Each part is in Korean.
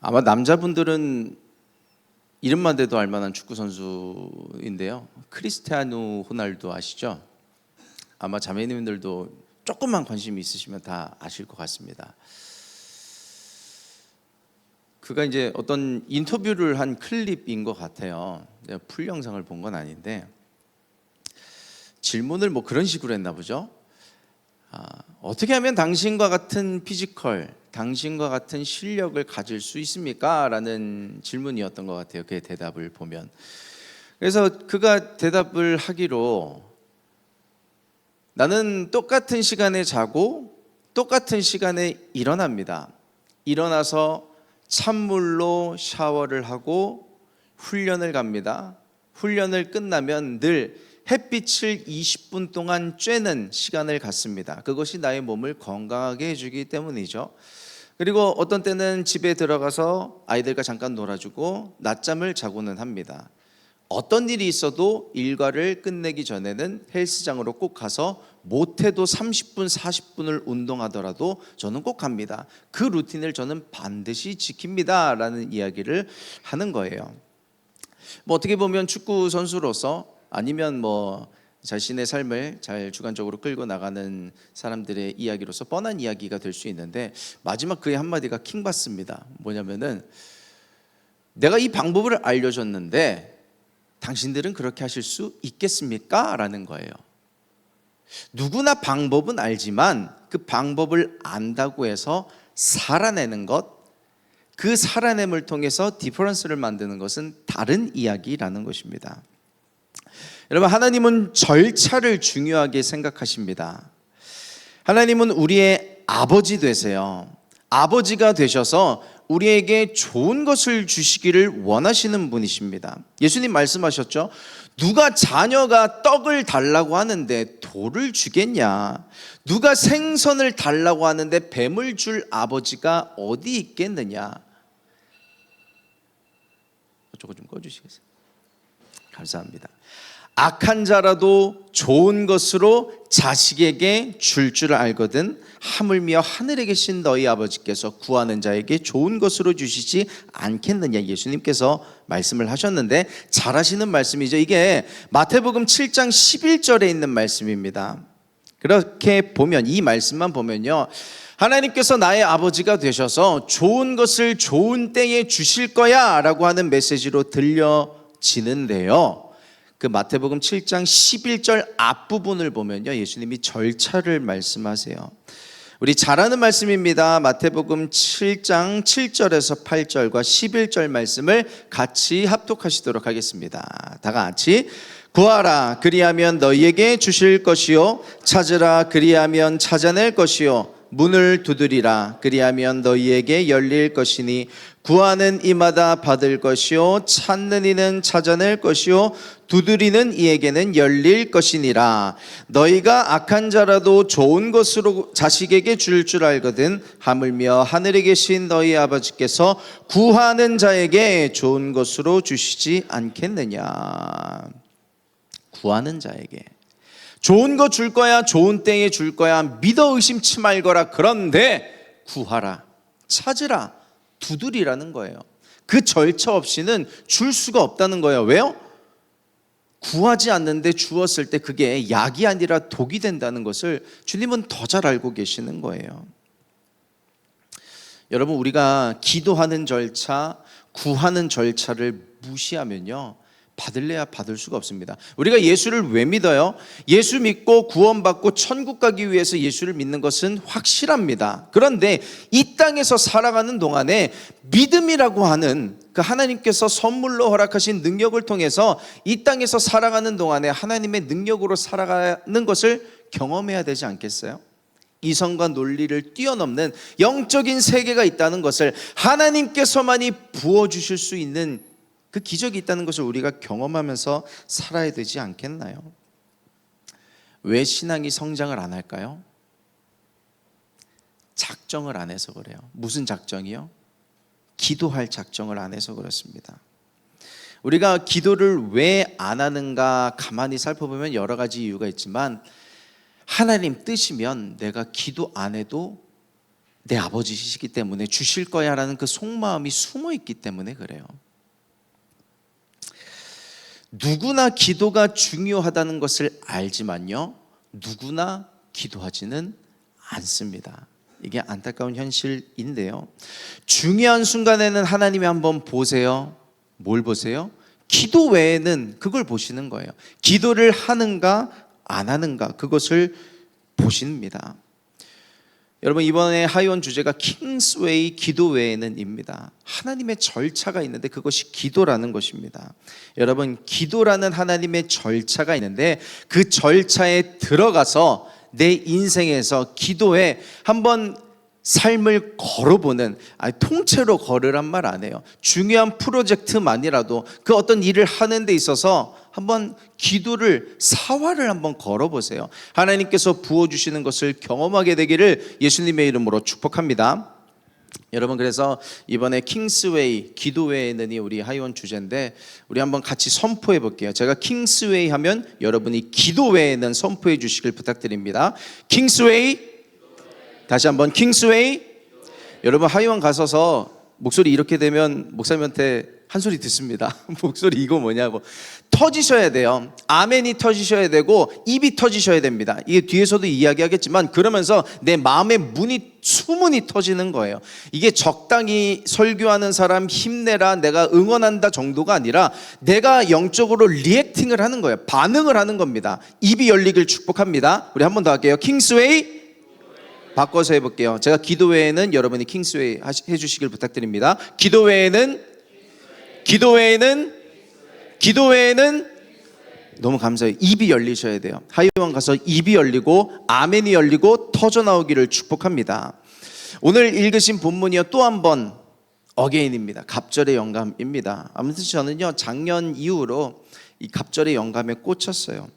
아마 남자분들은 이름만 대도 알만한 축구 선수인데요. 크리스티아누 호날두 아시죠? 아마 자매님들도 조금만 관심이 있으시면 다 아실 것 같습니다. 그가 이제 어떤 인터뷰를 한 클립인 것 같아요. 내가 풀 영상을 본 건 아닌데 질문을 뭐 그런 식으로 했나 보죠. 어떻게 하면 당신과 같은 피지컬, 당신과 같은 실력을 가질 수 있습니까? 라는 질문이었던 것 같아요. 그의 대답을 보면. 그래서 그가 대답을 하기로 나는 똑같은 시간에 자고 똑같은 시간에 일어납니다. 일어나서 찬물로 샤워를 하고 훈련을 갑니다. 훈련을 끝나면 늘 햇빛을 20분 동안 쬐는 시간을 갖습니다. 그것이 나의 몸을 건강하게 해주기 때문이죠. 그리고 어떤 때는 집에 들어가서 아이들과 잠깐 놀아주고 낮잠을 자고는 합니다. 어떤 일이 있어도 일과를 끝내기 전에는 헬스장으로 꼭 가서 못해도 30분, 40분을 운동하더라도 저는 꼭 갑니다. 그 루틴을 저는 반드시 지킵니다. 라는 이야기를 하는 거예요. 뭐 어떻게 보면 축구 선수로서 아니면 뭐 자신의 삶을 잘 주관적으로 끌고 나가는 사람들의 이야기로서 뻔한 이야기가 될 수 있는데 마지막 그의 한마디가 킹받습니다. 뭐냐면은 내가 이 방법을 알려줬는데 당신들은 그렇게 하실 수 있겠습니까? 라는 거예요. 누구나 방법은 알지만 그 방법을 안다고 해서 살아내는 것, 그 살아냄을 통해서 디퍼런스를 만드는 것은 다른 이야기라는 것입니다. 여러분, 하나님은 절차를 중요하게 생각하십니다. 하나님은 우리의 아버지 되세요. 아버지가 되셔서 우리에게 좋은 것을 주시기를 원하시는 분이십니다. 예수님 말씀하셨죠. 누가 자녀가 떡을 달라고 하는데 돌을 주겠냐? 누가 생선을 달라고 하는데 뱀을 줄 아버지가 어디 있겠느냐? 저거 좀 꺼주시겠어요? 감사합니다. 악한 자라도 좋은 것으로 자식에게 줄 줄 알거든 하물며 하늘에 계신 너희 아버지께서 구하는 자에게 좋은 것으로 주시지 않겠느냐. 예수님께서 말씀을 하셨는데 잘 하시는 말씀이죠. 이게 마태복음 7장 11절에 있는 말씀입니다. 그렇게 보면 이 말씀만 보면요, 하나님께서 나의 아버지가 되셔서 좋은 것을 좋은 때에 주실 거야 라고 하는 메시지로 들려지는데요, 그 마태복음 7장 11절 앞부분을 보면요, 예수님이 절차를 말씀하세요. 우리 잘 아는 말씀입니다. 마태복음 7장 7절에서 8절과 11절 말씀을 같이 합독하시도록 하겠습니다. 다 같이. 구하라 그리하면 너희에게 주실 것이요, 찾으라 그리하면 찾아낼 것이요, 문을 두드리라 그리하면 너희에게 열릴 것이니 구하는 이마다 받을 것이요, 찾는 이는 찾아낼 것이요, 두드리는 이에게는 열릴 것이니라. 너희가 악한 자라도 좋은 것으로 자식에게 줄 줄 알거든 하물며 하늘에 계신 너희 아버지께서 구하는 자에게 좋은 것으로 주시지 않겠느냐. 구하는 자에게 좋은 거 줄 거야, 좋은 때에 줄 거야, 믿어 의심치 말거라. 그런데 구하라, 찾으라, 두드리라는 거예요. 그 절차 없이는 줄 수가 없다는 거예요. 왜요? 구하지 않는데 주었을 때 그게 약이 아니라 독이 된다는 것을 주님은 더 잘 알고 계시는 거예요. 여러분, 우리가 기도하는 절차, 구하는 절차를 무시하면요, 받을래야 받을 수가 없습니다. 우리가 예수를 왜 믿어요? 예수 믿고 구원받고 천국 가기 위해서 예수를 믿는 것은 확실합니다. 그런데 이 땅에서 살아가는 동안에 믿음이라고 하는 그 하나님께서 선물로 허락하신 능력을 통해서 이 땅에서 살아가는 동안에 하나님의 능력으로 살아가는 것을 경험해야 되지 않겠어요? 이성과 논리를 뛰어넘는 영적인 세계가 있다는 것을, 하나님께서만이 부어주실 수 있는 그 기적이 있다는 것을 우리가 경험하면서 살아야 되지 않겠나요? 왜 신앙이 성장을 안 할까요? 작정을 안 해서 그래요. 무슨 작정이요? 기도할 작정을 안 해서 그렇습니다. 우리가 기도를 왜 안 하는가 가만히 살펴보면 여러 가지 이유가 있지만, 하나님 뜻이면 내가 기도 안 해도 내 아버지시기 때문에 주실 거야라는 그 속마음이 숨어 있기 때문에 그래요. 누구나 기도가 중요하다는 것을 알지만요, 누구나 기도하지는 않습니다. 이게 안타까운 현실인데요. 중요한 순간에는 하나님이 한번 보세요. 뭘 보세요? 기도 외에는 그걸 보시는 거예요. 기도를 하는가 안 하는가, 그것을 보십니다. 여러분, 이번에 하이원 주제가 킹스웨이 기도 외에는입니다. 하나님의 절차가 있는데 그것이 기도라는 것입니다. 여러분, 기도라는 하나님의 절차가 있는데 그 절차에 들어가서 내 인생에서 기도에 한번 삶을 걸어보는, 통째로 걸으란 말 안 해요. 중요한 프로젝트만이라도 그 어떤 일을 하는 데 있어서 한번 기도를, 사활을 한번 걸어보세요. 하나님께서 부어주시는 것을 경험하게 되기를 예수님의 이름으로 축복합니다. 여러분, 그래서 이번에 킹스웨이 기도회는 우리 하이원 주제인데 우리 한번 같이 선포해 볼게요. 제가 킹스웨이 하면 여러분이 기도회는 선포해 주시길 부탁드립니다. 킹스웨이, 다시 한번 킹스웨이. 여러분, 하이원 가셔서 목소리 이렇게 되면 목사님한테 한 소리 듣습니다. 목소리 이거 뭐냐고. 터지셔야 돼요. 아멘이 터지셔야 되고 입이 터지셔야 됩니다. 이게 뒤에서도 이야기하겠지만 그러면서 내 마음의 문이, 수문이 터지는 거예요. 이게 적당히 설교하는 사람 힘내라, 내가 응원한다 정도가 아니라 내가 영적으로 리액팅을 하는 거예요. 반응을 하는 겁니다. 입이 열리길 축복합니다. 우리 한 번 더 할게요. 킹스웨이. 바꿔서 해볼게요. 제가 기도회에는 여러분이 킹스웨이 해주시길 부탁드립니다. 기도회에는 너무 감사해요. 입이 열리셔야 돼요. 하이원 가서 입이 열리고 아멘이 열리고 터져나오기를 축복합니다. 오늘 읽으신 본문이요, 또 한 번 어게인입니다. 갑절의 영감입니다. 아무튼 저는요, 작년 이후로 이 갑절의 영감에 꽂혔어요.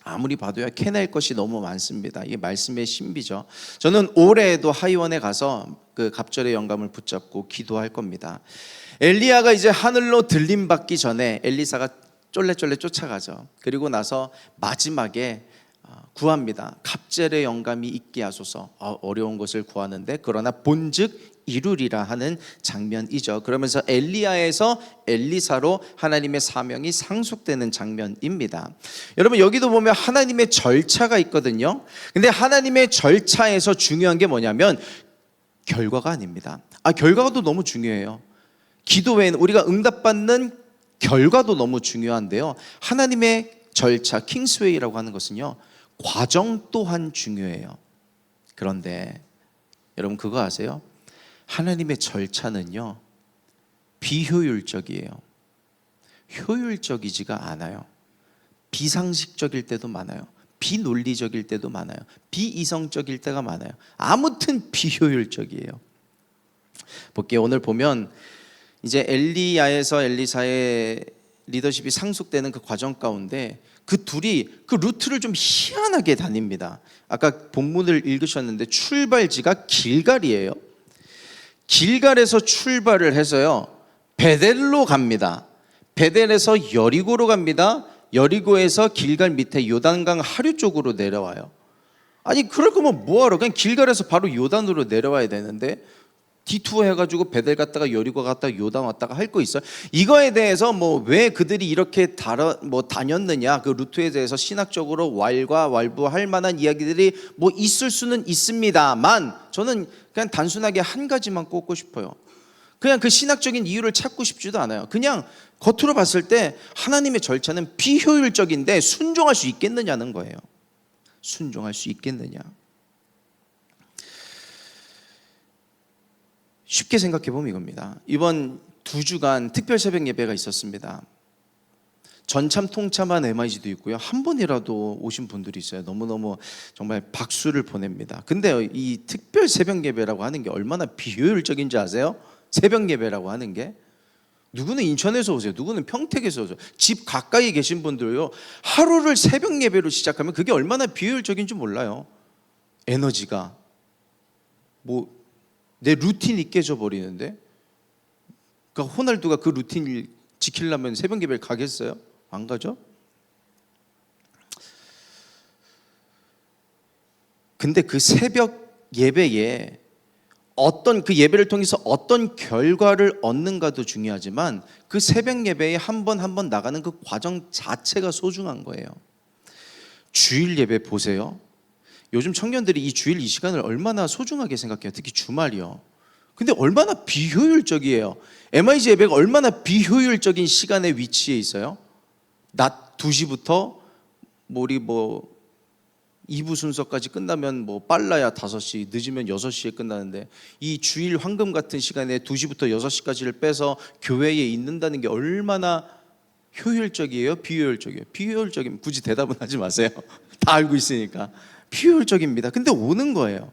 아무리 봐도요, 캐낼 것이 너무 많습니다. 이게 말씀의 신비죠. 저는 올해에도 하이원에 가서 그 갑절의 영감을 붙잡고 기도할 겁니다. 엘리야가 이제 하늘로 들림받기 전에 엘리사가 쫄래쫄래 쫓아가죠. 그리고 나서 마지막에 구합니다. 갑절의 영감이 있게 하소서. 어려운 것을 구하는데 그러나 본즉 이루리라 하는 장면이죠. 그러면서 엘리야에서 엘리사로 하나님의 사명이 상속되는 장면입니다. 여러분, 여기도 보면 하나님의 절차가 있거든요. 근데 하나님의 절차에서 중요한 게 뭐냐면 결과가 아닙니다. 결과도 너무 중요해요. 기도 외에는 우리가 응답받는 결과도 너무 중요한데요, 하나님의 절차, 킹스웨이라고 하는 것은요, 과정 또한 중요해요. 그런데 여러분, 그거 아세요? 하나님의 절차는요, 비효율적이에요. 효율적이지가 않아요. 비상식적일 때도 많아요. 비논리적일 때도 많아요. 비이성적일 때가 많아요. 아무튼 비효율적이에요. 볼게요. 오늘 보면 이제 엘리야에서 엘리사의 리더십이 상속되는 그 과정 가운데 그 둘이 그 루트를 좀 희한하게 다닙니다. 아까 본문을 읽으셨는데 출발지가 길갈이에요. 길갈에서 출발을 해서요, 베델로 갑니다. 베델에서 여리고로 갑니다. 여리고에서 길갈 밑에 요단강 하류 쪽으로 내려와요. 아니, 그럴 거면 뭐하러, 그냥 길갈에서 바로 요단으로 내려와야 되는데 디투어 해가지고 베델 갔다가 여리고 갔다가 요단 왔다가 할 거 있어요? 이거에 대해서 왜 그들이 이렇게 다녔느냐, 그 루트에 대해서 신학적으로 왈가왈부할 만한 이야기들이 있을 수는 있습니다만 저는 그냥 단순하게 한 가지만 꼽고 싶어요. 그냥 그 신학적인 이유를 찾고 싶지도 않아요. 그냥 겉으로 봤을 때 하나님의 절차는 비효율적인데 순종할 수 있겠느냐는 거예요. 순종할 수 있겠느냐. 쉽게 생각해 보면 이겁니다. 이번 2주간 특별 새벽 예배가 있었습니다. 전참 통참한 MIG도 있고요, 한 번이라도 오신 분들이 있어요. 너무너무 정말 박수를 보냅니다. 근데 이 특별 새벽 예배라고 하는 게 얼마나 비효율적인지 아세요? 새벽 예배라고 하는 게 누구는 인천에서 오세요, 누구는 평택에서 오세요. 집 가까이 계신 분들요, 하루를 새벽 예배로 시작하면 그게 얼마나 비효율적인지 몰라요. 에너지가 내 루틴이 깨져 버리는데, 그러니까 호날두가 그 루틴을 지키려면 새벽 예배를 가겠어요? 안 가죠? 근데 그 새벽 예배에 어떤 그 예배를 통해서 어떤 결과를 얻는가도 중요하지만 그 새벽 예배에 한 번 한 번 나가는 그 과정 자체가 소중한 거예요. 주일 예배 보세요. 요즘 청년들이 이 주일 이 시간을 얼마나 소중하게 생각해요. 특히 주말이요. 근데 얼마나 비효율적이에요. MIG 예배가 얼마나 비효율적인 시간에 위치해 있어요. 낮 2시부터 우리 2부 순서까지 끝나면 빨라야 5시, 늦으면 6시에 끝나는데 이 주일 황금 같은 시간에 2시부터 6시까지를 빼서 교회에 있는다는 게 얼마나 효율적이에요? 비효율적이에요? 비효율적이면 굳이 대답은 하지 마세요. 다 알고 있으니까. 비효율적입니다. 근데 오는 거예요.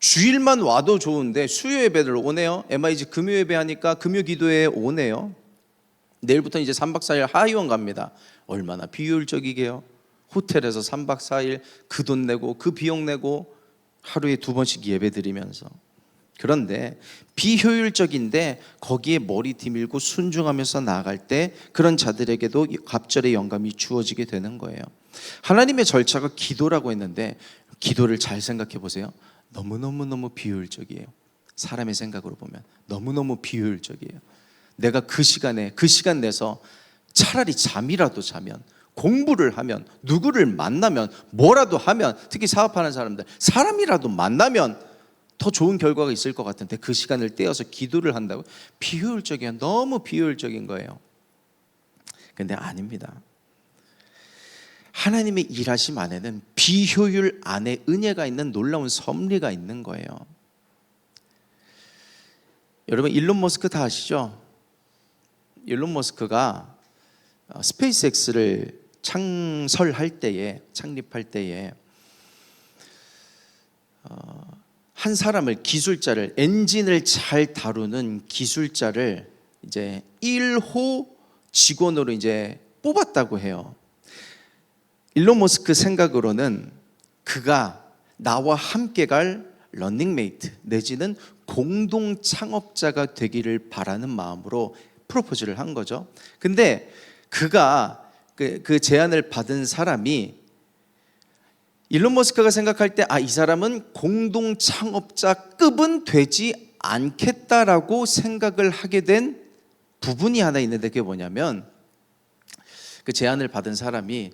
주일만 와도 좋은데 수요 예배를 오네요. MIG 금요 예배 하니까 금요 기도회에 오네요. 내일부터 이제 3박 4일 하이원 갑니다. 얼마나 비효율적이게요. 호텔에서 3박 4일 그 돈 내고 그 비용 내고 하루에 2번씩 예배 드리면서. 그런데 비효율적인데 거기에 머리 디밀고 순종하면서 나아갈 때 그런 자들에게도 갑절의 영감이 주어지게 되는 거예요. 하나님의 절차가 기도라고 했는데 기도를 잘 생각해 보세요. 너무너무 비효율적이에요. 사람의 생각으로 보면 너무너무 비효율적이에요. 내가 그 시간에 그 시간 내서 차라리 잠이라도 자면, 공부를 하면, 누구를 만나면, 뭐라도 하면, 특히 사업하는 사람이라도 만나면 더 좋은 결과가 있을 것 같은데 그 시간을 떼어서 기도를 한다고? 비효율적이야. 너무 비효율적인 거예요. 근데 아닙니다. 하나님의 일하심 안에는 비효율 안에 은혜가 있는 놀라운 섭리가 있는 거예요. 여러분 일론 머스크 다 아시죠? 일론 머스크가 스페이스X를 창립할 때에 한 사람을, 기술자를, 엔진을 잘 다루는 기술자를 이제 1호 직원으로 이제 뽑았다고 해요. 일론 머스크 생각으로는 그가 나와 함께 갈 러닝메이트 내지는 공동 창업자가 되기를 바라는 마음으로 프로포즈를 한 거죠. 근데 그가 그 제안을 받은 사람이 일론 머스크가 생각할 때 이 사람은 공동 창업자급은 되지 않겠다라고 생각을 하게 된 부분이 하나 있는데 그게 뭐냐면 그 제안을 받은 사람이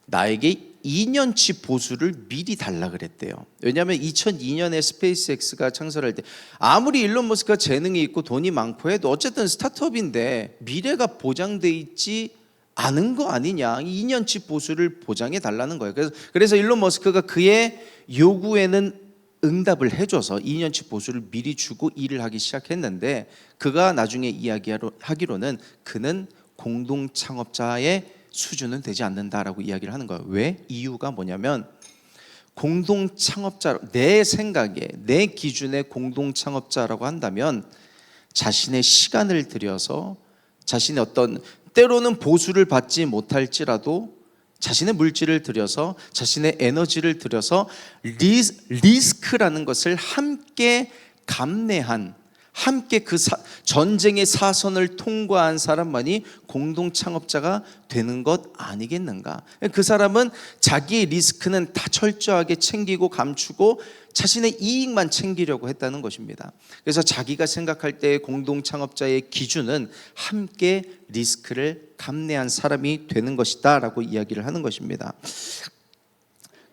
나에게 2년치 보수를 미리 달라 그랬대요. 왜냐하면 2002년에 스페이스X가 창설할 때 아무리 일론 머스크가 재능이 있고 돈이 많고 해도 어쨌든 스타트업인데 미래가 보장돼 있지 않은 거 아니냐. 2년치 보수를 보장해 달라는 거예요. 그래서 일론 머스크가 그의 요구에는 응답을 해줘서 2년치 보수를 미리 주고 일을 하기 시작했는데 그가 나중에 이야기하기로는 그는 공동 창업자의 수준은 되지 않는다라고 이야기를 하는 거예요. 왜? 이유가 뭐냐면 공동 창업자, 내 생각에 내 기준의 공동 창업자라고 한다면 자신의 시간을 들여서 자신의 어떤 때로는 보수를 받지 못할지라도 자신의 물질을 들여서 자신의 에너지를 들여서 리스크라는 것을 함께 감내한, 함께 그 전쟁의 사선을 통과한 사람만이 공동 창업자가 되는 것 아니겠는가? 그 사람은 자기의 리스크는 다 철저하게 챙기고 감추고 자신의 이익만 챙기려고 했다는 것입니다. 그래서 자기가 생각할 때 공동 창업자의 기준은 함께 리스크를 감내한 사람이 되는 것이다라고 이야기를 하는 것입니다.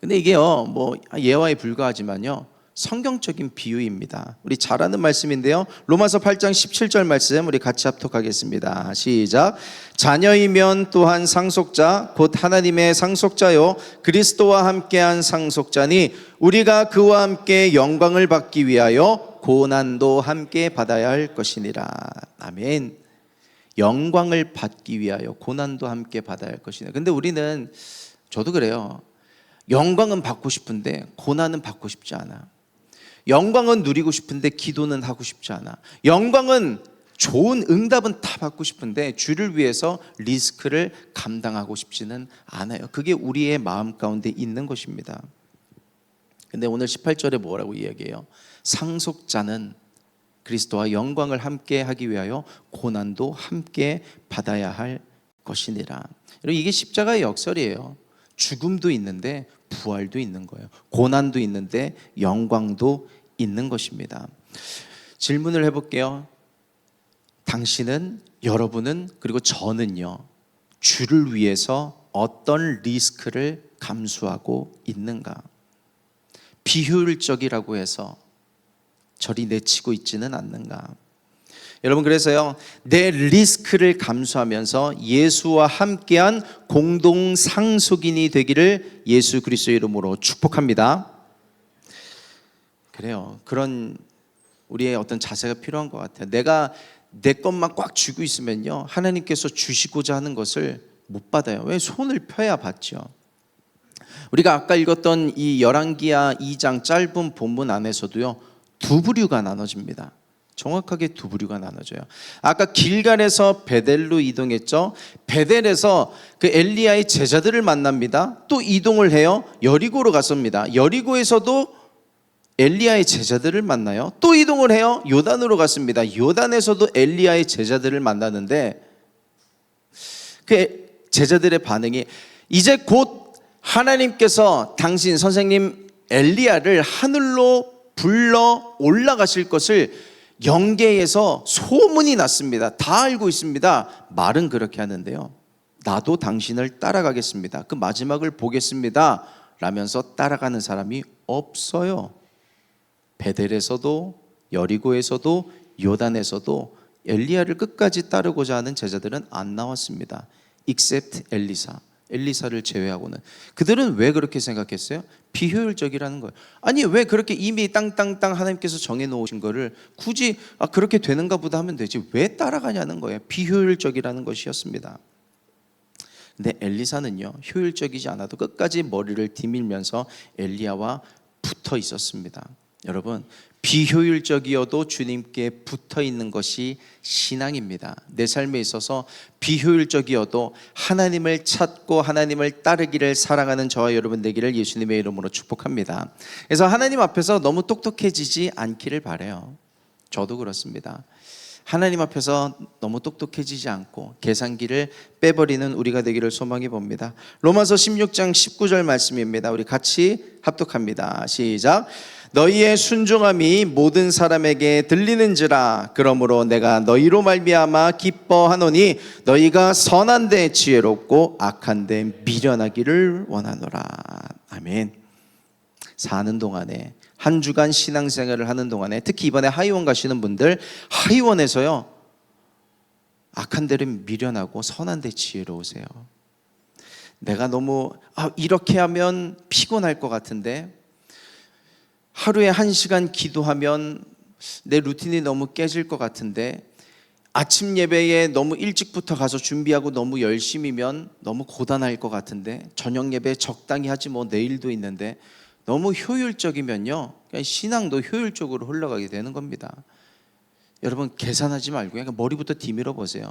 근데 이게요, 예화에 불과하지만요, 성경적인 비유입니다. 우리 잘 아는 말씀인데요. 로마서 8장 17절 말씀 우리 같이 합독하겠습니다. 시작. 자녀이면 또한 상속자 곧 하나님의 상속자요 그리스도와 함께한 상속자니 우리가 그와 함께 영광을 받기 위하여 고난도 함께 받아야 할 것이니라. 아멘. 영광을 받기 위하여 고난도 함께 받아야 할 것이니라. 근데 우리는, 저도 그래요, 영광은 받고 싶은데 고난은 받고 싶지 않아. 영광은 누리고 싶은데 기도는 하고 싶지 않아. 영광은 좋은 응답은 다 받고 싶은데 주를 위해서 리스크를 감당하고 싶지는 않아요. 그게 우리의 마음 가운데 있는 것입니다. 근데 오늘 18절에 뭐라고 이야기해요? 상속자는 그리스도와 영광을 함께 하기 위하여 고난도 함께 받아야 할 것이니라. 여러분, 이게 십자가의 역설이에요. 죽음도 있는데 부활도 있는 거예요. 고난도 있는데 영광도 있는 것입니다. 질문을 해볼게요. 당신은, 여러분은, 그리고 저는요, 주를 위해서 어떤 리스크를 감수하고 있는가? 비효율적이라고 해서 저리 내치고 있지는 않는가? 여러분, 그래서요, 내 리스크를 감수하면서 예수와 함께한 공동 상속인이 되기를 예수 그리스도의 이름으로 축복합니다. 그래요. 그런 우리의 어떤 자세가 필요한 것 같아요. 내가 내 것만 꽉 쥐고 있으면요, 하나님께서 주시고자 하는 것을 못 받아요. 왜? 손을 펴야 받죠. 우리가 아까 읽었던 이 열왕기하 2장 짧은 본문 안에서도요, 두 부류가 나눠집니다. 정확하게 두 부류가 나눠져요. 아까 길갈에서 베델로 이동했죠. 베델에서 그 엘리야의 제자들을 만납니다. 또 이동을 해요. 여리고로 갔습니다. 여리고에서도 엘리야의 제자들을 만나요. 또 이동을 해요. 요단으로 갔습니다. 요단에서도 엘리야의 제자들을 만나는데 그 제자들의 반응이, 이제 곧 하나님께서 당신 선생님 엘리야를 하늘로 불러 올라가실 것을 영계에서 소문이 났습니다. 다 알고 있습니다. 말은 그렇게 하는데요, 나도 당신을 따라가겠습니다. 그 마지막을 보겠습니다 라면서 따라가는 사람이 없어요. 베델에서도 여리고에서도 요단에서도 엘리야를 끝까지 따르고자 하는 제자들은 안 나왔습니다. except 엘리사를 제외하고는. 그들은 왜 그렇게 생각했어요? 비효율적이라는 거예요. 아니, 왜 그렇게 이미 땅땅땅 하나님께서 정해놓으신 거를 굳이 그렇게 되는가 보다 하면 되지 왜 따라가냐는 거예요. 비효율적이라는 것이었습니다. 근데 엘리사는요, 효율적이지 않아도 끝까지 머리를 디밀면서 엘리야와 붙어 있었습니다. 여러분, 비효율적이어도 주님께 붙어 있는 것이 신앙입니다. 내 삶에 있어서 비효율적이어도 하나님을 찾고 하나님을 따르기를 사랑하는 저와 여러분 되기를 예수님의 이름으로 축복합니다. 그래서 하나님 앞에서 너무 똑똑해지지 않기를 바라요. 저도 그렇습니다. 하나님 앞에서 너무 똑똑해지지 않고 계산기를 빼버리는 우리가 되기를 소망해 봅니다. 로마서 16장 19절 말씀입니다. 우리 같이 합독합니다. 시작. 너희의 순종함이 모든 사람에게 들리는지라. 그러므로 내가 너희로 말미암아 기뻐하노니 너희가 선한 데 지혜롭고 악한 데 미련하기를 원하노라. 아멘. 사는 동안에, 한 주간 신앙생활을 하는 동안에, 특히 이번에 하이원 가시는 분들, 하이원에서요, 악한 데를 미련하고 선한 데 지혜로우세요. 내가 너무 이렇게 하면 피곤할 것 같은데, 하루에 1시간 기도하면 내 루틴이 너무 깨질 것 같은데, 아침 예배에 너무 일찍부터 가서 준비하고 너무 열심히면 너무 고단할 것 같은데, 저녁 예배 적당히 하지 뭐 내일도 있는데, 너무 효율적이면요, 그냥 신앙도 효율적으로 흘러가게 되는 겁니다. 여러분, 계산하지 말고 그냥 머리부터 디밀어 보세요.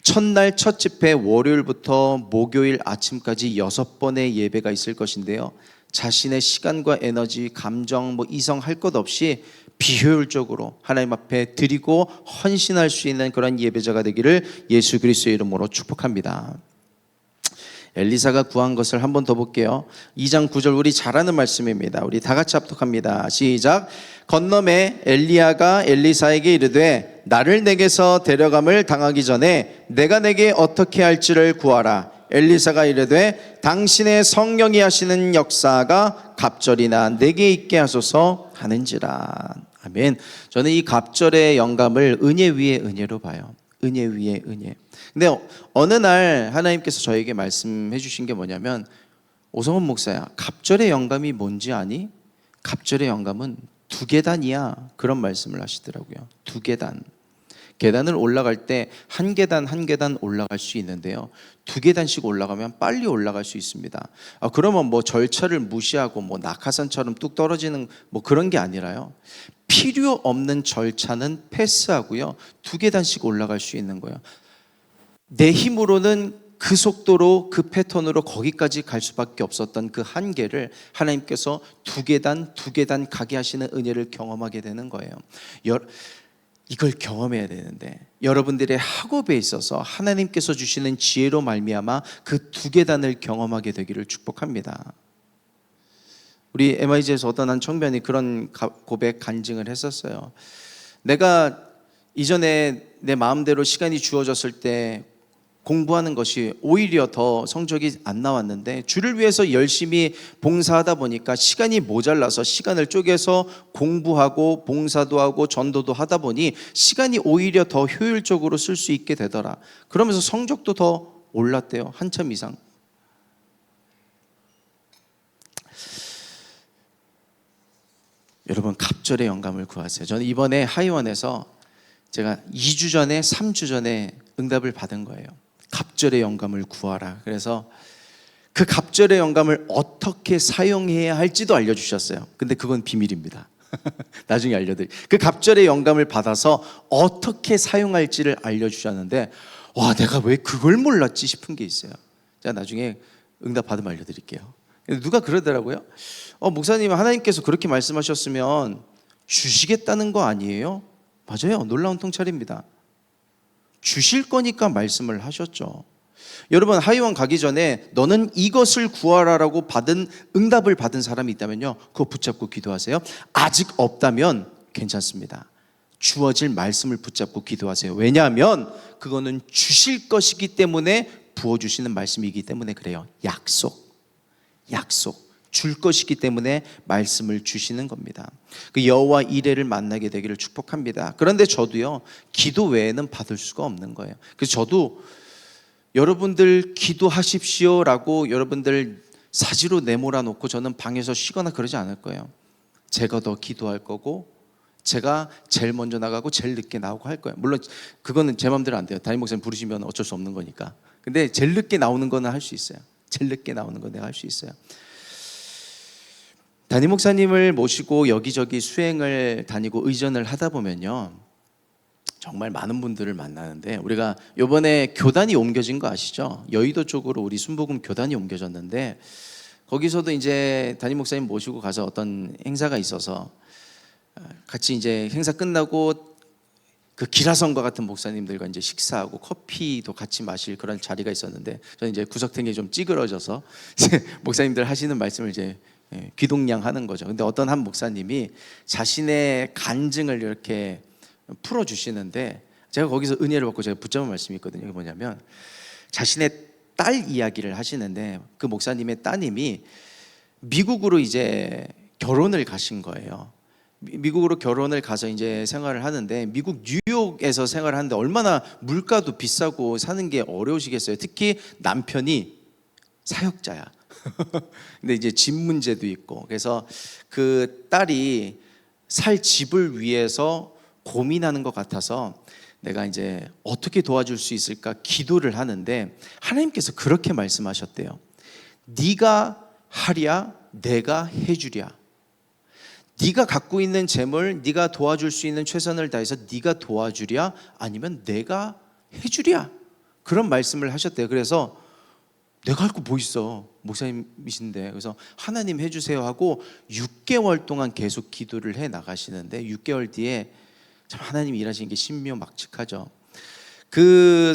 첫날 첫 집회 월요일부터 목요일 아침까지 6번의 예배가 있을 것인데요, 자신의 시간과 에너지, 감정, 이성 할 것 없이 비효율적으로 하나님 앞에 드리고 헌신할 수 있는 그런 예배자가 되기를 예수 그리스도의 이름으로 축복합니다. 엘리사가 구한 것을 한 번 더 볼게요. 2장 9절, 우리 잘 아는 말씀입니다. 우리 다 같이 합독합니다. 시작. 건너매 엘리야가 엘리사에게 이르되 나를 내게서 데려감을 당하기 전에 내가 내게 어떻게 할지를 구하라. 엘리사가 이르되 당신의 성령이 하시는 역사가 갑절이나 내게 있게 하소서 하는지라. 아멘. 저는 이 갑절의 영감을 은혜 위에 은혜로 봐요. 은혜 위에 은혜. 근데 어느 날 하나님께서 저에게 말씀해 주신 게 뭐냐면, 오성훈 목사야, 갑절의 영감이 뭔지 아니? 갑절의 영감은 2계단이야. 그런 말씀을 하시더라고요. 2계단. 계단을 올라갈 때 한 계단 한 계단 올라갈 수 있는데요, 2계단씩 올라가면 빨리 올라갈 수 있습니다. 그러면 절차를 무시하고 낙하산처럼 뚝 떨어지는 그런 게 아니라요, 필요 없는 절차는 패스하고요, 2계단씩 올라갈 수 있는 거예요. 내 힘으로는 그 속도로, 그 패턴으로 거기까지 갈 수밖에 없었던 그 한계를 하나님께서 2계단 가게 하시는 은혜를 경험하게 되는 거예요. 이걸 경험해야 되는데, 여러분들의 학업에 있어서 하나님께서 주시는 지혜로 말미암아 그 2계단을 경험하게 되기를 축복합니다. 우리 MIG에서 어떤 한 청년이 그런 고백 간증을 했었어요. 내가 이전에 내 마음대로 시간이 주어졌을 때 공부하는 것이 오히려 더 성적이 안 나왔는데, 주를 위해서 열심히 봉사하다 보니까 시간이 모자라서 시간을 쪼개서 공부하고 봉사도 하고 전도도 하다 보니 시간이 오히려 더 효율적으로 쓸 수 있게 되더라. 그러면서 성적도 더 올랐대요. 한참 이상. 여러분, 갑절의 영감을 구하세요. 저는 이번에 하이원에서 제가 2주 전에 3주 전에 응답을 받은 거예요. 갑절의 영감을 구하라. 그래서 그 갑절의 영감을 어떻게 사용해야 할지도 알려주셨어요. 근데 그건 비밀입니다. 나중에 알려드릴게요. 그 갑절의 영감을 받아서 어떻게 사용할지를 알려주셨는데, 와, 내가 왜 그걸 몰랐지 싶은 게 있어요. 제가 나중에 응답 받으면 알려드릴게요. 누가 그러더라고요. 목사님, 하나님께서 그렇게 말씀하셨으면 주시겠다는 거 아니에요? 맞아요. 놀라운 통찰입니다. 주실 거니까 말씀을 하셨죠. 여러분, 하이원 가기 전에 너는 이것을 구하라라고 받은 응답을 받은 사람이 있다면요, 그거 붙잡고 기도하세요. 아직 없다면 괜찮습니다. 주어질 말씀을 붙잡고 기도하세요. 왜냐하면 그거는 주실 것이기 때문에 부어주시는 말씀이기 때문에 그래요. 약속. 줄 것이기 때문에 말씀을 주시는 겁니다. 그 여호와 이레를 만나게 되기를 축복합니다. 그런데 저도요, 기도 외에는 받을 수가 없는 거예요. 그래서 저도 여러분들 기도하십시오라고 여러분들 사지로 내몰아 놓고 저는 방에서 쉬거나 그러지 않을 거예요. 제가 더 기도할 거고, 제가 제일 먼저 나가고 제일 늦게 나오고 할 거예요. 물론 그거는 제 마음대로 안 돼요. 담임 목사님 부르시면 어쩔 수 없는 거니까. 근데 제일 늦게 나오는 거는 할 수 있어요. 제일 늦게 나오는 건 내가 할 수 있어요. 담임 목사님을 모시고 여기저기 수행을 다니고 의전을 하다 보면요, 정말 많은 분들을 만나는데, 우리가 이번에 교단이 옮겨진 거 아시죠? 여의도 쪽으로 우리 순복음 교단이 옮겨졌는데, 거기서도 이제 담임 목사님 모시고 가서 어떤 행사가 있어서 같이 이제 행사 끝나고 그 기라성과 같은 목사님들과 이제 식사하고 커피도 같이 마실 그런 자리가 있었는데, 저는 이제 구석탱이 좀 찌그러져서 목사님들 하시는 말씀을 이제 귀동냥 하는 거죠. 근데 어떤 한 목사님이 자신의 간증을 이렇게 풀어주시는데, 제가 거기서 은혜를 받고 제가 붙잡은 말씀이 있거든요. 이게 뭐냐면, 자신의 딸 이야기를 하시는데, 그 목사님의 따님이 미국으로 이제 결혼을 가신 거예요. 미국으로 결혼을 가서 이제 생활을 하는데, 미국 뉴욕에서 생활을 하는데 얼마나 물가도 비싸고 사는 게 어려우시겠어요. 특히 남편이 사역자야. 근데 이제 집 문제도 있고, 그래서 그 딸이 살 집을 위해서 고민하는 것 같아서 내가 이제 어떻게 도와줄 수 있을까 기도를 하는데, 하나님께서 그렇게 말씀하셨대요. 네가 하랴 내가 해주랴. 네가 갖고 있는 재물, 네가 도와줄 수 있는 최선을 다해서 네가 도와주랴, 아니면 내가 해주랴. 그런 말씀을 하셨대요. 그래서 내가 할 거 뭐 있어, 목사님이신데. 그래서 하나님 해주세요 하고 6개월 동안 계속 기도를 해 나가시는데, 6개월 뒤에 참 하나님이 일하시는 게 신묘막측하죠. 그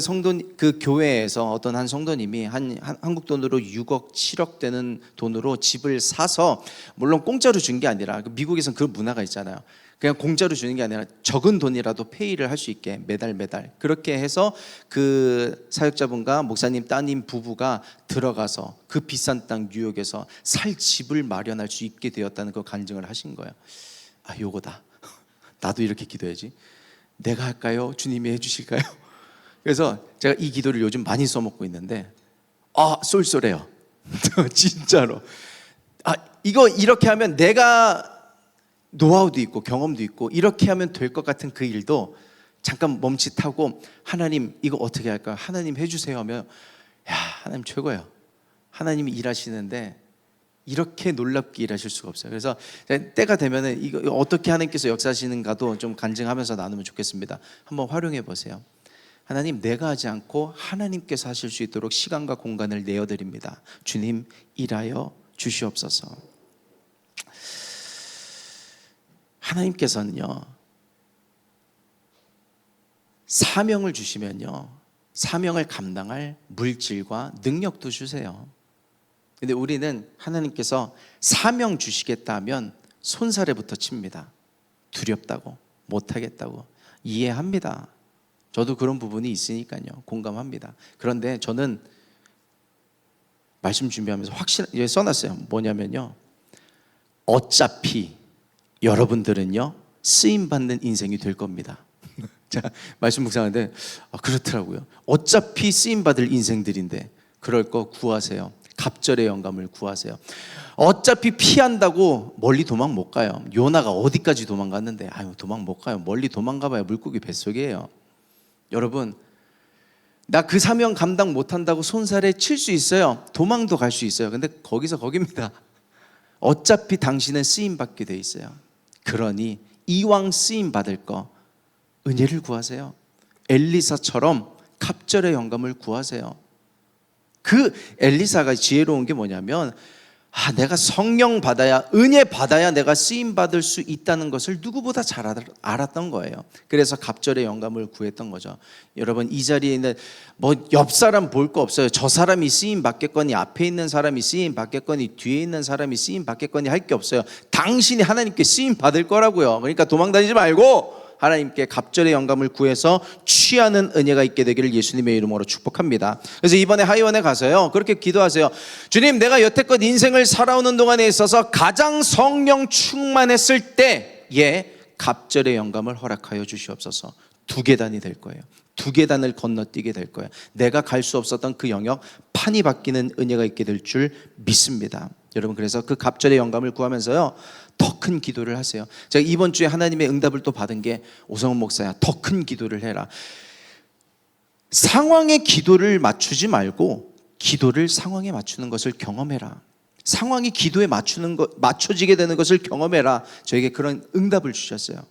교회에서 어떤 한 성도님이 한국 돈으로 6억 7억 되는 돈으로 집을 사서, 물론 공짜로 준 게 아니라, 미국에서는 그 문화가 있잖아요. 그냥 공짜로 주는 게 아니라 적은 돈이라도 페이를 할 수 있게 매달 그렇게 해서 그 사역자분과 목사님 따님 부부가 들어가서 그 비싼 땅 뉴욕에서 살 집을 마련할 수 있게 되었다는 그 간증을 하신 거예요. 아, 요거다. 나도 이렇게 기도해야지. 내가 할까요? 주님이 해주실까요? 그래서 제가 이 기도를 요즘 많이 써먹고 있는데, 쏠쏠해요. 진짜로. 이거 이렇게 하면, 내가 노하우도 있고 경험도 있고 이렇게 하면 될 것 같은 그 일도 잠깐 멈칫하고, 하나님 이거 어떻게 할까요? 하나님 해주세요 하면, 야, 하나님 최고예요. 하나님이 일하시는데 이렇게 놀랍게 일하실 수가 없어요. 그래서 때가 되면은 이거 어떻게 하나님께서 역사하시는가도 좀 간증하면서 나누면 좋겠습니다. 한번 활용해 보세요. 하나님, 내가 하지 않고 하나님께서 하실 수 있도록 시간과 공간을 내어드립니다. 주님, 일하여 주시옵소서. 하나님께서는요, 사명을 주시면요, 사명을 감당할 물질과 능력도 주세요. 근데 우리는 하나님께서 사명 주시겠다 하면 손사래부터 칩니다. 두렵다고, 못하겠다고. 이해합니다. 저도 그런 부분이 있으니까요. 공감합니다. 그런데 저는 말씀 준비하면서 확실하게 써놨어요. 뭐냐면요, 어차피 여러분들은요 쓰임받는 인생이 될 겁니다. 자, 말씀 묵상하는데 그렇더라고요. 어차피 쓰임받을 인생들인데 그럴 거 구하세요. 갑절의 영감을 구하세요. 어차피 피한다고 멀리 도망 못 가요. 요나가 어디까지 도망갔는데 도망 못 가요. 멀리 도망가봐야 물고기 뱃속이에요. 여러분, 나 그 사명 감당 못한다고 손살에 칠 수 있어요. 도망도 갈 수 있어요. 근데 거기서 거깁니다. 어차피 당신은 쓰임받게 돼 있어요. 그러니 이왕 쓰임받을 거 은혜를 구하세요. 엘리사처럼 갑절의 영감을 구하세요. 그 엘리사가 지혜로운 게 뭐냐면 내가 성령 받아야, 은혜 받아야 내가 쓰임 받을 수 있다는 것을 누구보다 잘 알았던 거예요. 그래서 갑절의 영감을 구했던 거죠. 여러분, 이 자리에 있는 옆 사람 볼 거 없어요. 저 사람이 쓰임 받겠거니, 앞에 있는 사람이 쓰임 받겠거니, 뒤에 있는 사람이 쓰임 받겠거니 할 게 없어요. 당신이 하나님께 쓰임 받을 거라고요. 그러니까 도망다니지 말고 하나님께 갑절의 영감을 구해서 취하는 은혜가 있게 되기를 예수님의 이름으로 축복합니다. 그래서 이번에 하이원에 가서요 그렇게 기도하세요. 주님, 내가 여태껏 인생을 살아오는 동안에 있어서 가장 성령 충만했을 때에 갑절의 영감을 허락하여 주시옵소서. 2계단이 될 거예요. 2계단을 건너뛰게 될 거예요. 내가 갈 수 없었던 그 영역, 판이 바뀌는 은혜가 있게 될 줄 믿습니다. 여러분, 그래서 그 갑절의 영감을 구하면서요 더 큰 기도를 하세요. 제가 이번 주에 하나님의 응답을 또 받은 게, 오성훈 목사야, 더 큰 기도를 해라. 상황에 기도를 맞추지 말고 기도를 상황에 맞추는 것을 경험해라. 상황이 기도에 맞춰지게 되는 것을 경험해라. 저에게 그런 응답을 주셨어요.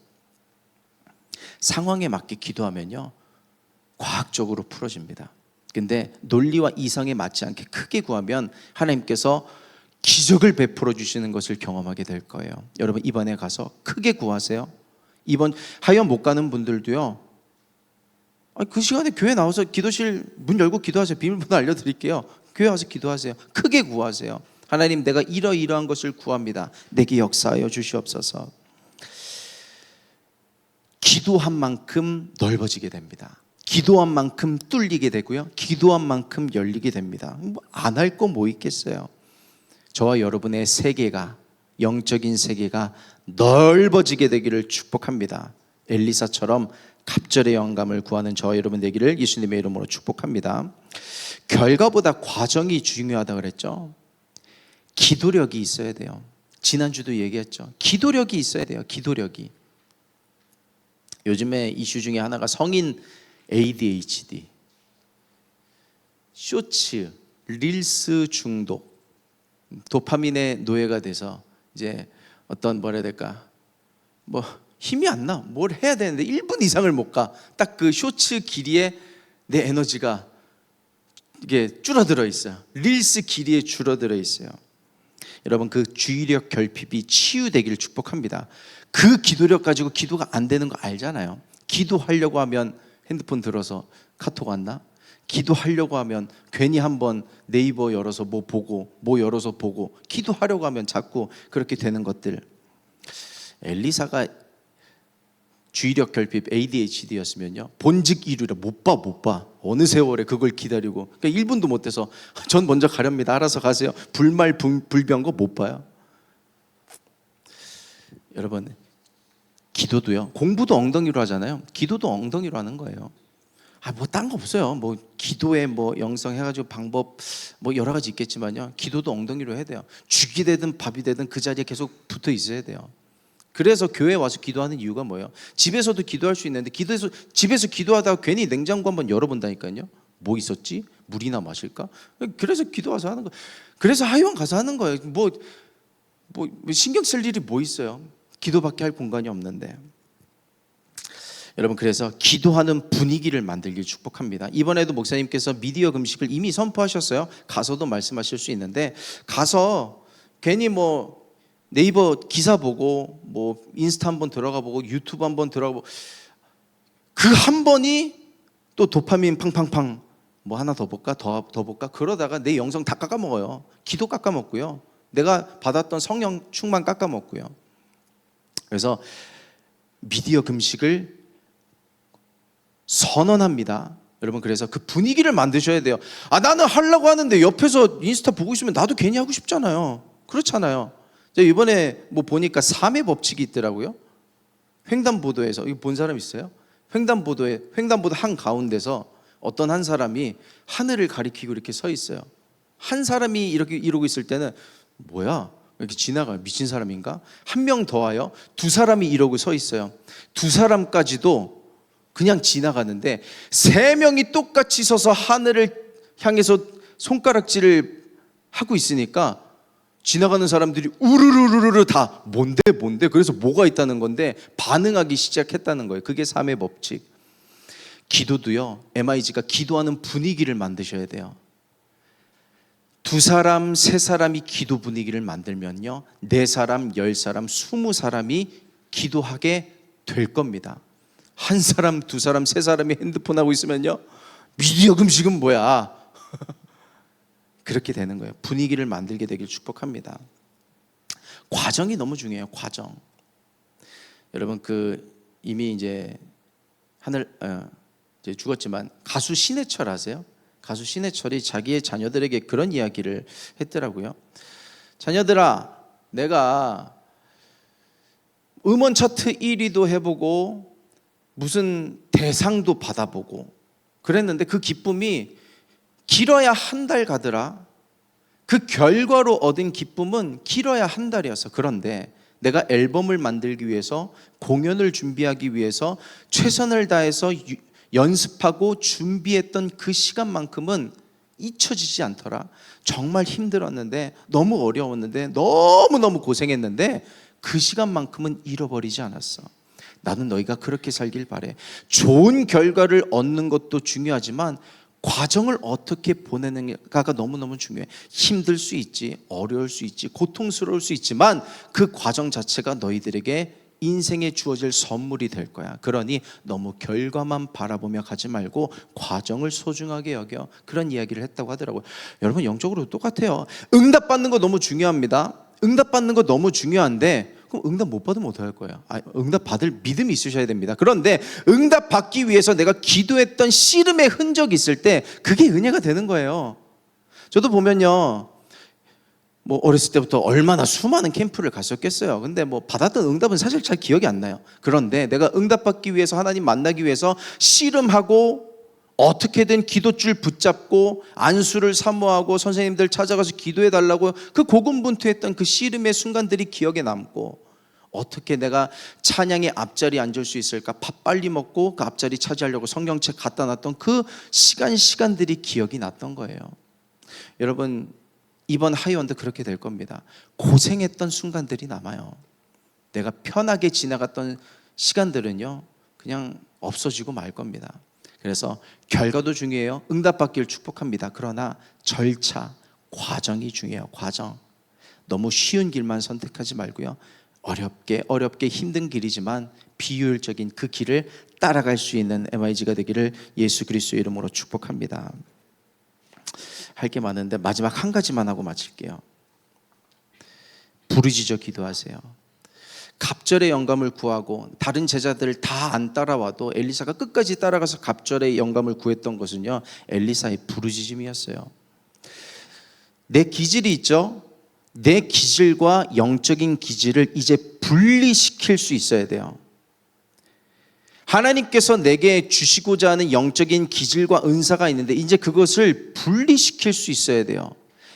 상황에 맞게 기도하면요 과학적으로 풀어집니다. 근데 논리와 이성에 맞지 않게 크게 구하면 하나님께서 기적을 베풀어 주시는 것을 경험하게 될 거예요. 여러분, 이번에 가서 크게 구하세요. 이번 하이원 못 가는 분들도요, 그 시간에 교회 나와서 기도실 문 열고 기도하세요. 비밀번호 알려드릴게요. 교회 와서 기도하세요. 크게 구하세요. 하나님, 내가 이러이러한 것을 구합니다. 내게 역사하여 주시옵소서. 기도한 만큼 넓어지게 됩니다. 기도한 만큼 뚫리게 되고요, 기도한 만큼 열리게 됩니다. 안 할 거 뭐 있겠어요. 저와 여러분의 세계가, 영적인 세계가 넓어지게 되기를 축복합니다. 엘리사처럼 갑절의 영감을 구하는 저와 여러분 되기를 예수님의 이름으로 축복합니다. 결과보다 과정이 중요하다고 그랬죠. 기도력이 있어야 돼요. 지난주도 얘기했죠. 기도력이 있어야 돼요. 기도력이. 요즘에 이슈 중에 하나가 성인 ADHD, 쇼츠, 릴스 중독, 도파민의 노예가 돼서 이제 어떤 뭐라 해야 될까, 힘이 안 나. 뭘 해야 되는데 1분 이상을 못 가. 딱 그 쇼츠 길이에 내 에너지가 이게 줄어들어 있어요. 릴스 길이에 줄어들어 있어요. 여러분, 그 주의력 결핍이 치유되기를 축복합니다. 그 기도력 가지고 기도가 안 되는 거 알잖아요. 기도하려고 하면 핸드폰 들어서 카톡 왔나? 기도하려고 하면 괜히 한번 네이버 열어서 뭐 열어서 보고, 기도하려고 하면 자꾸 그렇게 되는 것들. 엘리사가 주의력 결핍 ADHD였으면요 본즉 이루라, 못 봐. 어느 세월에 그걸 기다리고, 그러니까 1분도 못 돼서 전 먼저 가렵니다. 알아서 가세요. 불말 불병 거 못 봐요. 여러분, 기도도요, 공부도 엉덩이로 하잖아요. 기도도 엉덩이로 하는 거예요. 딴 거 없어요. 기도에 영성 해가지고 방법 여러 가지 있겠지만요, 기도도 엉덩이로 해야 돼요. 죽이 되든 밥이 되든 그 자리에 계속 붙어 있어야 돼요. 그래서 교회에 와서 기도하는 이유가 뭐예요? 집에서도 기도할 수 있는데 집에서 기도하다가 괜히 냉장고 한번 열어본다니까요. 뭐 있었지? 물이나 마실까? 그래서 기도 와서 하는 거예요. 그래서 하이원 가서 하는 거예요. 신경 쓸 일이 뭐 있어요? 기도밖에 할 공간이 없는데. 여러분, 그래서 기도하는 분위기를 만들길 축복합니다. 이번에도 목사님께서 미디어 금식을 이미 선포하셨어요. 가서도 말씀하실 수 있는데, 가서 괜히 네이버 기사 보고 인스타 한번 들어가 보고 유튜브 한번 들어가 보고, 그 한 번이 또 도파민 팡팡팡 뭐 하나 더 볼까? 더 볼까? 그러다가 내 영성 다 깎아먹어요. 기도 깎아먹고요. 내가 받았던 성령 충만 깎아먹고요. 그래서 미디어 금식을 선언합니다. 여러분, 그래서 그 분위기를 만드셔야 돼요. 나는 하려고 하는데 옆에서 인스타 보고 있으면 나도 괜히 하고 싶잖아요. 그렇잖아요. 제가 이번에 뭐 보니까 3회 법칙이 있더라고요. 횡단보도에서, 이거 본 사람 있어요? 횡단보도 한 가운데서 어떤 한 사람이 하늘을 가리키고 이렇게 서 있어요. 한 사람이 이렇게 이러고 있을 때는 뭐야? 이렇게 지나가요. 미친 사람인가? 한 명 더 와요. 두 사람이 이러고 서 있어요. 두 사람까지도 그냥 지나가는데 세 명이 똑같이 서서 하늘을 향해서 손가락질을 하고 있으니까 지나가는 사람들이 우르르르르 다 뭔데? 그래서 뭐가 있다는 건데 반응하기 시작했다는 거예요. 그게 3의 법칙. 기도도요, MIG가 기도하는 분위기를 만드셔야 돼요. 두 사람, 세 사람이 기도 분위기를 만들면요, 4사람, 10사람, 20사람이 기도하게 될 겁니다. 한 사람, 두 사람, 세 사람이 핸드폰 하고 있으면요, 미디어 금식은 뭐야? 그렇게 되는 거예요. 분위기를 만들게 되길 축복합니다. 과정이 너무 중요해요. 과정. 여러분, 이미 이제 이제 죽었지만 가수 신해철 아세요? 가수 신해철이 자기의 자녀들에게 그런 이야기를 했더라고요. 자녀들아, 내가 음원 차트 1위도 해보고 무슨 대상도 받아보고 그랬는데 그 기쁨이 길어야 한 달 가더라. 그 결과로 얻은 기쁨은 길어야 한 달이었어. 그런데 내가 앨범을 만들기 위해서, 공연을 준비하기 위해서 최선을 다해서 연습하고 준비했던 그 시간만큼은 잊혀지지 않더라. 정말 힘들었는데, 너무 어려웠는데, 너무너무 고생했는데 그 시간만큼은 잃어버리지 않았어. 나는 너희가 그렇게 살길 바래. 좋은 결과를 얻는 것도 중요하지만 과정을 어떻게 보내는가가 너무너무 중요해. 힘들 수 있지, 어려울 수 있지, 고통스러울 수 있지만 그 과정 자체가 너희들에게 인생에 주어질 선물이 될 거야. 그러니 너무 결과만 바라보며 가지 말고 과정을 소중하게 여겨. 그런 이야기를 했다고 하더라고요. 여러분, 영적으로 똑같아요. 응답받는 거 너무 중요합니다. 응답받는 거 너무 중요한데 그럼 응답 못 받으면 어떡할 거예요? 응답 받을 믿음이 있으셔야 됩니다. 그런데 응답 받기 위해서 내가 기도했던 씨름의 흔적이 있을 때 그게 은혜가 되는 거예요. 저도 보면요, 뭐 어렸을 때부터 얼마나 수많은 캠프를 갔었겠어요. 근데 뭐 받았던 응답은 사실 잘 기억이 안 나요. 그런데 내가 응답받기 위해서, 하나님 만나기 위해서 씨름하고 어떻게든 기도줄 붙잡고 안수를 사모하고 선생님들 찾아가서 기도해 달라고 그 고군분투했던 그 씨름의 순간들이 기억에 남고, 어떻게 내가 찬양의 앞자리에 앉을 수 있을까, 밥 빨리 먹고 그 앞자리 차지하려고 성경책 갖다 놨던 그 시간들이 기억이 났던 거예요. 여러분, 이번 하이원도 그렇게 될 겁니다. 고생했던 순간들이 남아요. 내가 편하게 지나갔던 시간들은요, 그냥 없어지고 말 겁니다. 그래서 결과도 중요해요. 응답받기를 축복합니다. 그러나 절차, 과정이 중요해요. 과정. 너무 쉬운 길만 선택하지 말고요, 어렵게 힘든 길이지만 비효율적인 그 길을 따라갈 수 있는 MIG가 되기를 예수 그리스도의 이름으로 축복합니다. 할 게 많은데 마지막 한 가지만 하고 마칠게요. 부르짖어 기도하세요. 갑절의 영감을 구하고 다른 제자들 다 안 따라와도 엘리사가 끝까지 따라가서 갑절의 영감을 구했던 것은요, 엘리사의 부르짖음이었어요. 내 기질이 있죠. 내 기질과 영적인 기질을 이제 분리시킬 수 있어야 돼요. 하나님께서 내게 주시고자 하는 영적인 기질과 은사가 있는데 이제 그것을 분리시킬 수 있어야 돼요.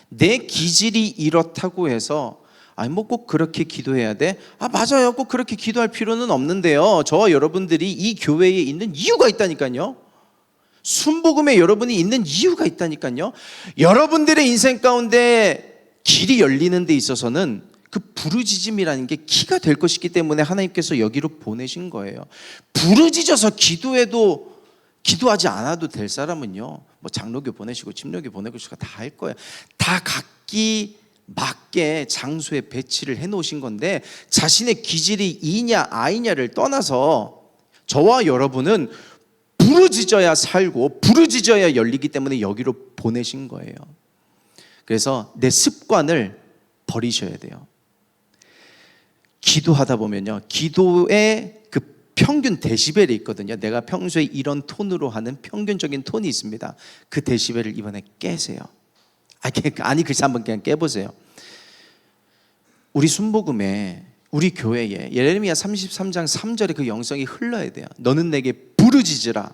내 기질이 이렇다고 해서 뭐 꼭 그렇게 기도해야 돼? 맞아요. 꼭 그렇게 기도할 필요는 없는데요. 저와 여러분들이 이 교회에 있는 이유가 있다니까요. 순복음에 여러분이 있는 이유가 있다니까요. 여러분들의 인생 가운데 길이 열리는 데 있어서는 그 부르짖음이라는 게 키가 될 것이기 때문에 하나님께서 여기로 보내신 거예요. 부르짖어서 기도하지 않아도 될 사람은요, 뭐 장로교 보내시고 침로교 보내고 다 할 거예요. 다 각기 맞게 장소에 배치를 해놓으신 건데, 자신의 기질이 이냐 아이냐를 떠나서 저와 여러분은 부르짖어야 살고 부르짖어야 열리기 때문에 여기로 보내신 거예요. 그래서 내 습관을 버리셔야 돼요. 기도하다 보면요, 기도의 그 평균 데시벨이 있거든요. 내가 평소에 이런 톤으로 하는 평균적인 톤이 있습니다. 그 데시벨을 이번에 깨세요. 아니 글쎄 한번 그냥 깨보세요. 우리 순복음에, 우리 교회에 예레미야 33장 3절에 그 영성이 흘러야 돼요. 너는 내게 부르짖으라.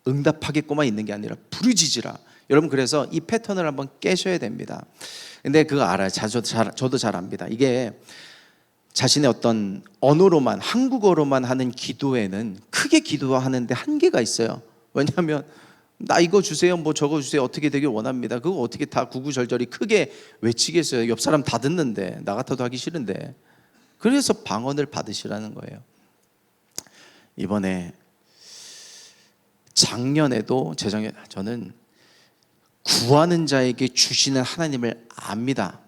응답하겠고만 있는 게 아니라 부르짖으라. 여러분, 그래서 이 패턴을 한번 깨셔야 됩니다. 근데 그거 알아요. 저도 잘 압니다. 이게 자신의 어떤 언어로만, 한국어로만 하는 기도에는 크게 기도하는데 한계가 있어요. 왜냐하면 나 이거 주세요, 뭐 저거 주세요, 어떻게 되길 원합니다. 그거 어떻게 다 구구절절히 크게 외치겠어요. 옆 사람 다 듣는데, 나 같아도 하기 싫은데. 그래서 방언을 받으시라는 거예요. 이번에 작년에도 재작년, 저는 구하는 자에게 주시는 하나님을 압니다.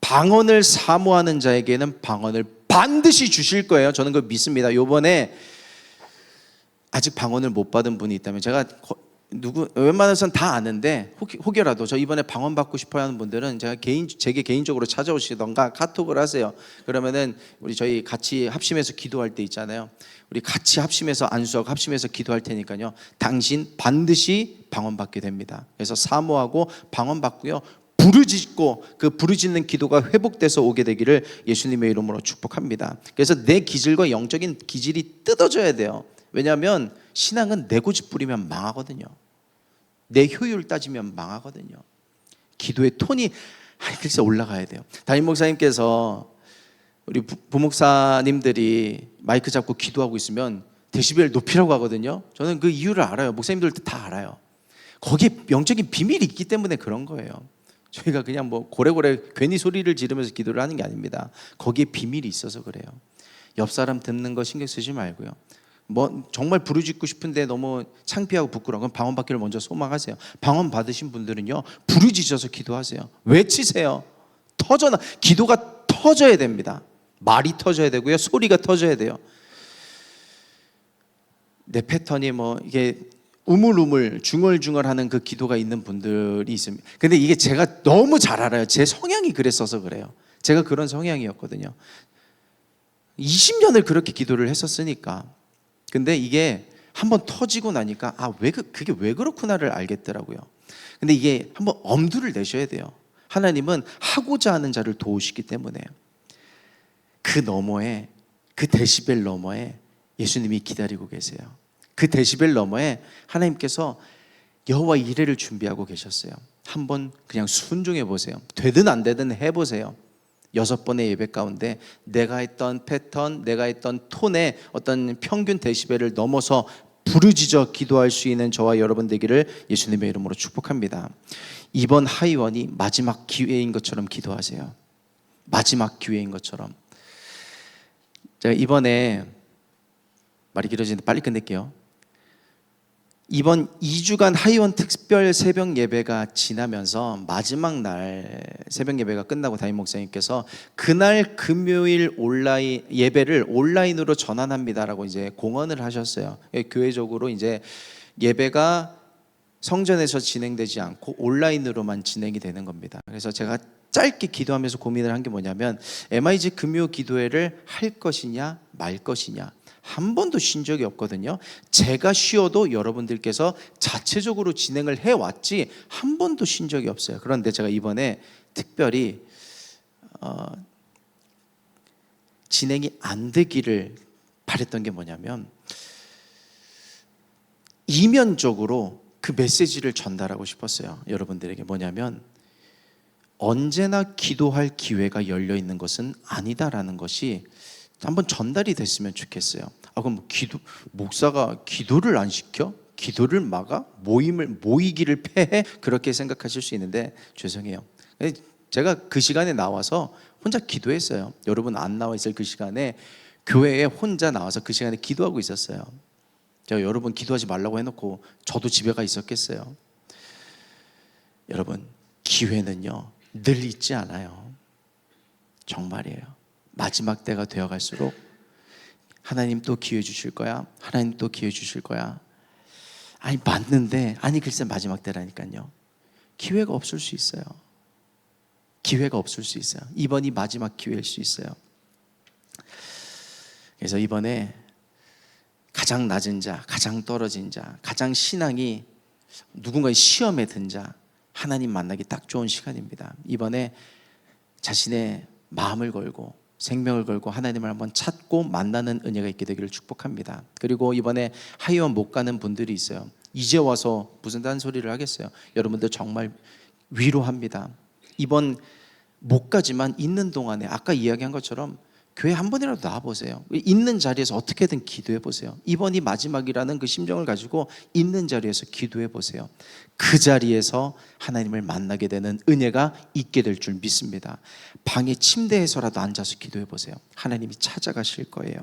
방언을 사모하는 자에게는 방언을 반드시 주실 거예요. 저는 그걸 믿습니다. 이번에 아직 방언을 못 받은 분이 있다면, 제가 웬만해서는 다 아는데 혹여라도 저 이번에 방언 받고 싶어 하는 분들은 제게 개인적으로 찾아오시던가 카톡을 하세요. 그러면은 저희 같이 합심해서 기도할 때 있잖아요. 우리 같이 합심해서 안수하고 합심해서 기도할 테니까요, 당신 반드시 방언 받게 됩니다. 그래서 사모하고 방언 받고요, 부르짖고 그 부르짖는 기도가 회복돼서 오게 되기를 예수님의 이름으로 축복합니다. 그래서 내 기질과 영적인 기질이 뜯어져야 돼요. 왜냐하면 신앙은 내 고집 부리면 망하거든요. 내 효율 따지면 망하거든요. 기도의 톤이 글쎄 올라가야 돼요. 담임 목사님께서 우리 부목사님들이 마이크 잡고 기도하고 있으면 데시벨 높이라고 하거든요. 저는 그 이유를 알아요. 목사님들도 다 알아요. 거기에 영적인 비밀이 있기 때문에 그런 거예요. 저희가 그냥 뭐 고래고래 괜히 소리를 지르면서 기도를 하는 게 아닙니다. 거기에 비밀이 있어서 그래요. 옆 사람 듣는 거 신경 쓰지 말고요. 뭐 정말 부르짖고 싶은데 너무 창피하고 부끄러운 건 방언 받기를 먼저 소망하세요. 방언 받으신 분들은요, 부르짖어서 기도하세요. 외치세요. 기도가 터져야 됩니다. 말이 터져야 되고요, 소리가 터져야 돼요. 내 패턴이 뭐 이게 우물우물 중얼중얼하는 그 기도가 있는 분들이 있습니다. 근데 이게 제가 너무 잘 알아요. 제 성향이 그랬어서 그래요. 제가 그런 성향이었거든요. 20년을 그렇게 기도를 했었으니까. 근데 이게 한번 터지고 나니까 그게 왜 그렇구나를 알겠더라고요. 근데 이게 한번 엄두를 내셔야 돼요. 하나님은 하고자 하는 자를 도우시기 때문에 그 너머에, 그 데시벨 너머에 예수님이 기다리고 계세요. 그 데시벨 너머에 하나님께서 여호와 이레를 준비하고 계셨어요. 한번 그냥 순종해 보세요. 되든 안 되든 해보세요. 6번의 예배 가운데 내가 했던 패턴, 내가 했던 톤의 어떤 평균 데시벨을 넘어서 부르짖어 기도할 수 있는 저와 여러분 되기를 예수님의 이름으로 축복합니다. 이번 하이원이 마지막 기회인 것처럼 기도하세요. 마지막 기회인 것처럼. 제가 이번에 말이 길어지는데 빨리 끝낼게요. 이번 2주간 하이원 특별 새벽 예배가 지나면서 마지막 날 새벽 예배가 끝나고 담임 목사님께서 그날 금요일 온라인 예배를 온라인으로 전환합니다라고 이제 공언을 하셨어요. 교회적으로 이제 예배가 성전에서 진행되지 않고 온라인으로만 진행이 되는 겁니다. 그래서 제가 짧게 기도하면서 고민을 한 게 뭐냐면, MIG 금요 기도회를 할 것이냐 말 것이냐. 한 번도 쉰 적이 없거든요. 제가 쉬어도 여러분들께서 자체적으로 진행을 해왔지 한 번도 쉰 적이 없어요. 그런데 제가 이번에 특별히 진행이 안 되기를 바랬던 게 뭐냐면, 이면적으로 그 메시지를 전달하고 싶었어요. 여러분들에게 뭐냐면, 언제나 기도할 기회가 열려 있는 것은 아니다라는 것이 한번 전달이 됐으면 좋겠어요. 그럼 목사가 기도를 안 시켜? 기도를 막아? 모이기를 폐해? 그렇게 생각하실 수 있는데 죄송해요. 제가 그 시간에 나와서 혼자 기도했어요. 여러분 안 나와 있을 그 시간에 교회에 혼자 나와서 그 시간에 기도하고 있었어요. 제가 여러분 기도하지 말라고 해놓고 저도 집에 가 있었겠어요. 여러분, 기회는요 늘 있지 않아요. 정말이에요. 마지막 때가 되어갈수록 하나님 또 기회 주실 거야. 하나님 또 기회 주실 거야. 아니 맞는데 아니 글쎄 마지막 때라니까요. 기회가 없을 수 있어요. 기회가 없을 수 있어요. 이번이 마지막 기회일 수 있어요. 그래서 이번에 가장 낮은 자, 가장 떨어진 자, 가장 신앙이 누군가의 시험에 든 자, 하나님 만나기 딱 좋은 시간입니다. 이번에 자신의 마음을 걸고 생명을 걸고 하나님을 한번 찾고 만나는 은혜가 있게 되기를 축복합니다. 그리고 이번에 하이원 못 가는 분들이 있어요. 이제 와서 무슨 딴소리를 하겠어요. 여러분들 정말 위로합니다. 이번 못 가지만 있는 동안에 아까 이야기한 것처럼 교회 한 번이라도 나와보세요. 있는 자리에서 어떻게든 기도해 보세요. 이번이 마지막이라는 그 심정을 가지고 있는 자리에서 기도해 보세요. 그 자리에서 하나님을 만나게 되는 은혜가 있게 될 줄 믿습니다. 방의 침대에서라도 앉아서 기도해 보세요. 하나님이 찾아가실 거예요.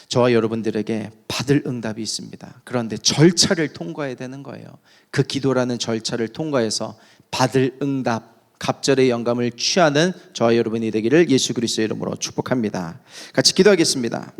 저와 여러분들에게 받을 응답이 있습니다. 그런데 절차를 통과해야 되는 거예요. 그 기도라는 절차를 통과해서 받을 응답, 갑절의 영감을 취하는 저와 여러분이 되기를 예수 그리스도의 이름으로 축복합니다. 같이 기도하겠습니다.